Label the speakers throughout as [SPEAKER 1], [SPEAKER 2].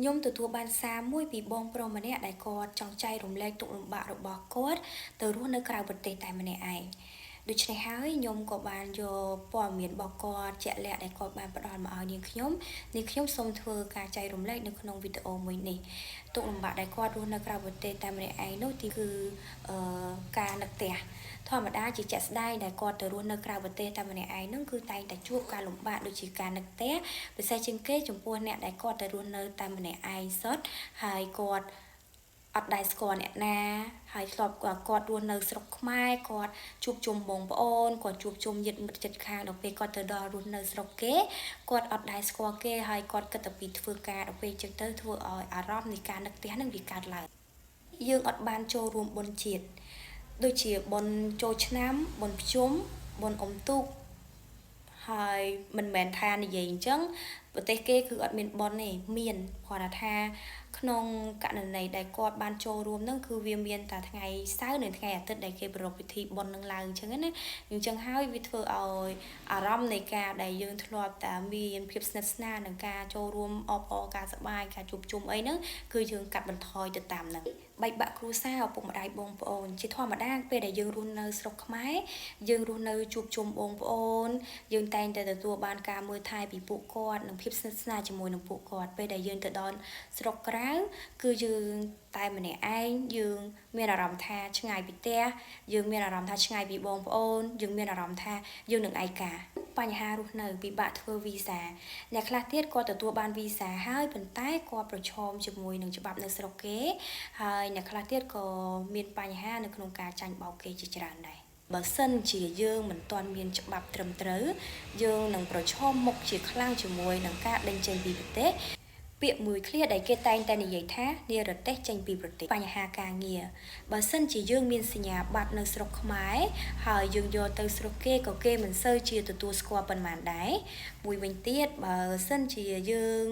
[SPEAKER 1] ខ្ញុំទទួលបានសារមួយពីបងប្រុសម្នាក់ដែលគាត់ចង់ចែករំលែកទុក្ខលំបាករបស់គាត់ទៅរស់នៅក្រៅប្រទេសតែម្នាក់ឯងដូច្នេះហើយខ្ញុំក៏បានយកព័ត៌មានរបស់គាត់ជាក់លាក់ដែលគាត់បានផ្ដល់មកឲ្យនាងខ្ញុំសូមធ្វើការចែករំលែកនៅក្នុងវីដេអូមួយនេះទុក្ខលំបាកដែលគាត់រស់នៅក្រៅប្រទេសតែម្នាក់ឯងនោះទីគឺការនឹកផ្ទះធម្មតាជាជាក់ស្ដែងដែលគាត់ទៅរស់នៅក្រៅប្រទេសតែម្នាក់ឯងហ្នឹងគឺតែងតែជួបការលំបាកដូចជាការនឹកផ្ទះពិសេសជាងគេចំពោះអ្នកដែលគាត់ទៅរស់នៅតែម្នាក់ឯងសុទ្ធហើយគាត់អត់ដែលស្គាល់អ្នកណាហើយធ្លាប់គាត់រស់នៅស្រុកខ្មែរគាត់ជួបជុំបងប្អូនគាត់ជួបជុំញាតិមិត្តជិតខាងដល់ពេលគាត់ទៅដល់រស់នៅស្រុកគេគាត់អត់ដែលស្គាល់គេហើយគាត់គិតតែពីធ្វើការដល់ពេលចឹងទៅធ្វើឲ្យអារម្មណ៍នៃការនឹកផ្ទះនឹងវាកើតឡើងយើងអត់បានចូលរួមបុណ្យជាតិដូចជាបុណ្យចូលឆ្នាំបុណ្យភ្ជុំបុណ្យអុំទូកហើយមិនមែនថានិយាយអញ្ចឹងប្រទេសគេគឺអត់មានបុណ្យទេមានគាត់ថាក្នុងករណីដែលគាត់បានចូលរួមនឹងគឺវាមានតែថ្ងៃសៅរ៍និងថ្ងៃអាទិត្យដែលគេប្រារព្ធពិធីបុណ្យនឹងឡើងអញ្ចឹងណាអញ្ចឹងហើយវាធ្វើឲ្យអារម្មណ៍នៃការដែលយើងធ្លាប់តែមានភាពស្និទ្ធស្នាលនឹងការចូលរួមអបអរការសប្បាយការជួបជុំអីហ្នឹងគឺយើងកាត់បន្ថយទៅតាមហ្នឹងបែកបាក់គ្រួសារឪពុកម្ដាយបងប្អូនជាធម្មតាពេលដែលយើងរស់នៅស្រុកខ្មែរយើងរស់នៅជួបជុំបងប្អូនយើងតែងតែទទួលបានការមើលថែពីពួកគាត់និងភាពស្និទ្ធស្នាលជាមួយនឹងពួកគាត់ពេលដែលយើងទៅដល់ស្រុកក្រៅគឺយើងតែម្នាក់ឯងយើងមានអារម្មណ៍ថាឆ្ងាយពីផ្ទះយើងមានអារម្មណ៍ថាឆ្ងាយពីបងប្អូនយើងមានអារម្មណ៍ថាយើងនឹងឯកាបញ្ហារស់នៅពិបាកធ្វើវីសាអ្នកខ្លះទៀតគាត់ទទួលបានវីសាហើយប៉ុន្តែគាត់ប្រឈមជាមួយនឹងច្បាប់នៅស្រុកគេហើយអ្នកខ្លះទៀតក៏មានបញ្ហានៅក្នុងការចាញ់បោកគេជាច្រើនដែរបើសិនជាយើងមិនទាន់មានច្បាប់ត្រឹមត្រូវយើងនឹងប្រឈមមុខជាខ្លាំងជាមួយនឹងការដេញចេញពីប្រទេសពាក្យមួយឃ្លាដែលគេតែងតែនិយាយថានិរទេសចេញពីប្រទេសបញ្ហាការងារបើសិនជាយើងមានសញ្ញាបត្រនៅស្រុកខ្មែរហើយយើងយកទៅស្រុកគេក៏គេមិនសូវជាទទួលស្គាល់ប៉ុន្មានដែរមួយវិញទៀតបើសិនជាយើង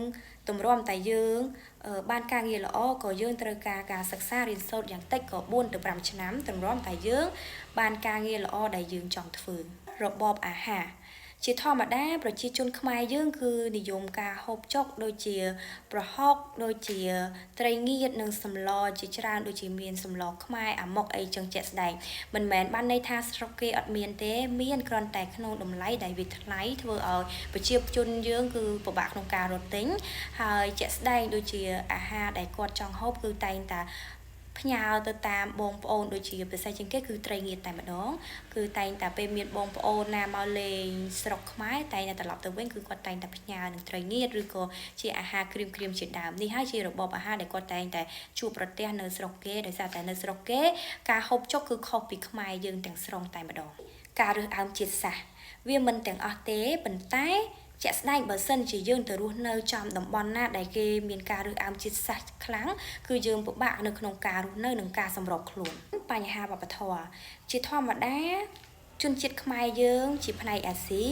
[SPEAKER 1] ទម្រាំតែយើងបានការងារល្អក៏យើងត្រូវការសិក្សារៀនសូត្រយ៉ាងតិចក៏4ទៅ5ឆ្នាំទម្រាំតែយើងបានការងារល្អដែលយើងចង់ធ្វើរបបអាហារជាធម្មតាប្រជាជនខ្មែរយើងគឺនិយមការហូបចុកដូចជាប្រហុកដូចជាត្រីងៀតនិងសម្លជាច្រើនដូចជាមានសម្លខ្មែរអាម៉ុកអីចឹងជាក់ស្ដែងមិនមែនបានន័យថាស្រុកគេអត់មានទេមានគ្រាន់តែក្នុងតម្លៃដែលវាថ្លៃធ្វើឲ្យប្រជាជនយើងគឺពិបាកក្នុងការរកទិញហើយជាក់ស្ដែងដូចជាអាហារដែលគាត់ចង់ហូបគឺតែងតែផ្ញើទៅតាមបងប្អូនដូចជាពិសេសជាងគេគឺត្រីងៀតតែម្ដងគឺតែងតែពេលមានបងប្អូនណាមកលេងស្រុកខ្មែរតែងតែត្រឡប់ទៅវិញគឺគាត់តែងតែផ្ញើនឹងត្រីងៀតឬក៏ជាអាហារក្រៀមជាដើមនេះហើយជារបបអាហារដែលគាត់តែងតែជួបប្រទះនៅស្រុកគេដោយសារតែនៅស្រុកគេការហូបចុកគឺខុសពីខ្មែរយើងទាំងស្រុងតែម្ដងការរើសអើងជាតិសាសន៍វាមិនទាំងអស់ទេប៉ុន្តែជាក់ស្ដែងបើសិនជាយើងទៅរស់នៅចំតំបន់ណាដែលគេមានការរើសអើងជាតិសាសន៍ខ្លាំងគឺយើងពិបាកនៅក្នុងការរស់នៅនិងការសម្របខ្លួនបញ្ហាវប្បធម៌ជាធម្មតាជនជាតិខ្មែរយើងជាផ្នែកអាស៊ី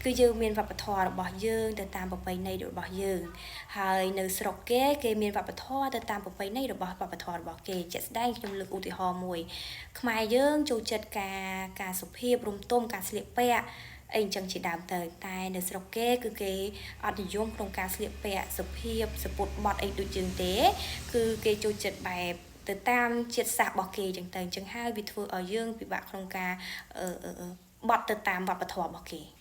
[SPEAKER 1] គឺយើងមានវប្បធម៌របស់យើងទៅតាមប្រពៃណីរបស់យើងហើយនៅស្រុកគេមានវប្បធម៌ទៅតាមប្រពៃណីរបស់វប្បធម៌របស់គេជាក់ស្ដែងខ្ញុំលើកឧទាហរណ៍មួយខ្មែរយើងចូលចិត្តការសុភាពរំទុំការស្លៀកពាក់អីអញ្ចឹងជាដើមទៅតែនៅស្រុកគេគឺគេអត់និយមក្នុងការស្លៀកពាក់សុភាពសពុតបត់អីដូចយើងទេគឺគេចូលចិត្តបែបទៅតាមជាតិសាសន៍របស់គេអញ្ចឹងទៅអញ្ចឹងហើយវាធ្វើឲ្យយើងពិបាកក្នុងការបត់ទៅតាមវប្បធម៌របស់គេ